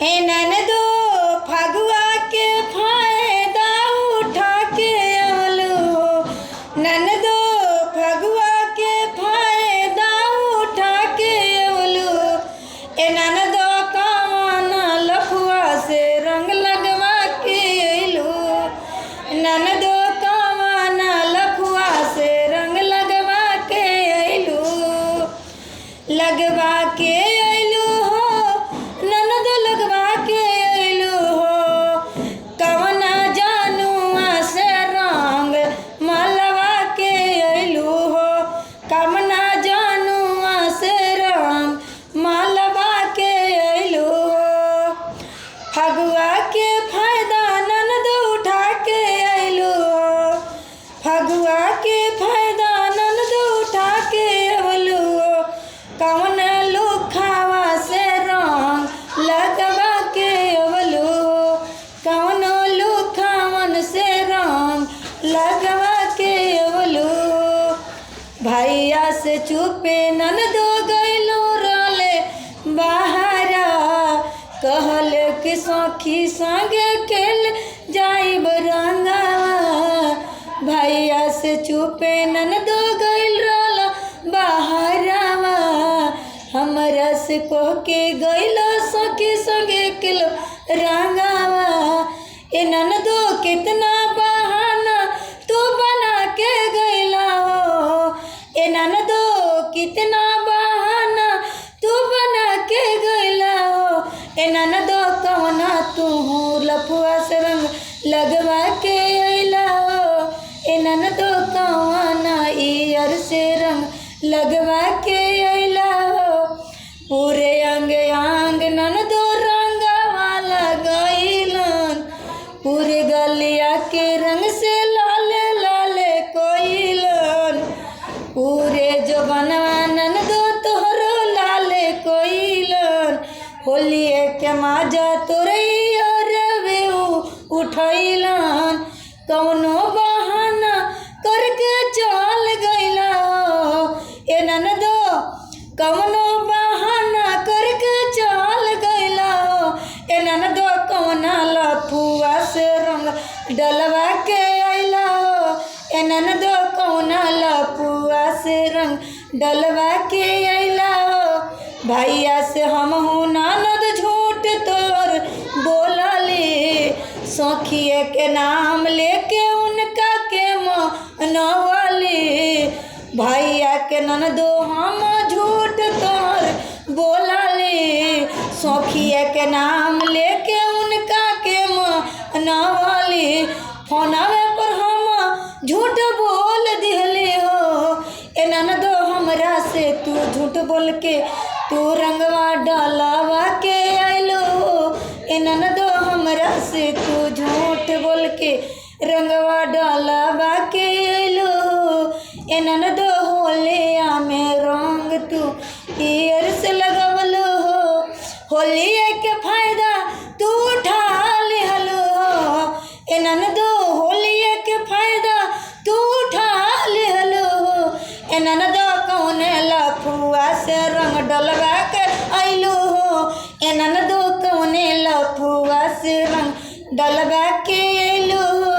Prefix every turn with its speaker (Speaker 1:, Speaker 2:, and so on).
Speaker 1: ए ननदो फगुआ के फायदा उठा के अवलो ननदो फगुआ के फायदा उठा के अवलो ए ननदो कवाना लफुआ से रंग लगवा के अइलो ननदो कवाना लफुआ से रंग लगवा के अइलो लगवा के अइलो हो ननदो लगवा के अइलो हो कवना जानुआ से रंग मलवा के अइलो हो कवना जानुआ से रंग मलवा के अइलो हो फगुआ के फायदा ननदो उठा के अइलो हो फगुआ के फायदा ननदो उठा के अइलो हो कवन लुखावा से रंग लगवा के अवलो कवन लुखावन से रंग लगवा के अवलो भैया से चुपे ननदो गइलो रहले बाहरा कहल कि सखी संगे खेल जाइब रंगवा भैया से चुपे ननदो गइल रहल बाहरवा हमरा से कह के गइलो सखी संगे खेल रंगवा ए ननदो कितना बहाना तू बना के गइला हो ए ननदो कितना बहाना तू बना के गइला हो ए ननदो कवना तू लफुआ से रंग लगवा के अइला हो ए ननदो कवना ईयर से रंग लगवा के अइला हो पूरे अंग अंग ननदो रंगवा लगइलन पूरे गलिया के रंग से लाले लाले कोइलन पूरे जबनवा ननदो तोहरो लाले कोइलन होलिए के माजा तोरई अरवे उठैलन कौनो बहाना करके चल गइला हो ए ननदो कौनो बहाना करके चल गइला हो ए ननदो कौना लफुआ से रंग डलवा के अइला हो ए ननदो कौना लफुआ से रंग डलवा के अइला हो भैया से हमहू ननद झूठ तोर बोलली सखिए के नाम लेके उनका के मनवली भैया के ननदो हम झूठ तोर बोलली सखिए के नाम लेके उनका के मनवली फोनवे पर हम झूठ बोल दिहली हो ए ननदो हमरा से तू झूठ बोल के तू रंगवा डलवा के अइलो ए ननदो हमरा से तू झूठ बोल के रंगवा डलवा के अइलो ए ननदो होलिया में रंग तू ईयर से लगवलो हो होलिया के फायदा तू उठा लिहलो हो ए ननदो होलिया के फायदा तू उठा लिहलो हो ए ननदो कौने लफुआ से रंग डलवा के अइलो हो ए ननदो कौने लफुआ से रंग डलवा के अइलो हो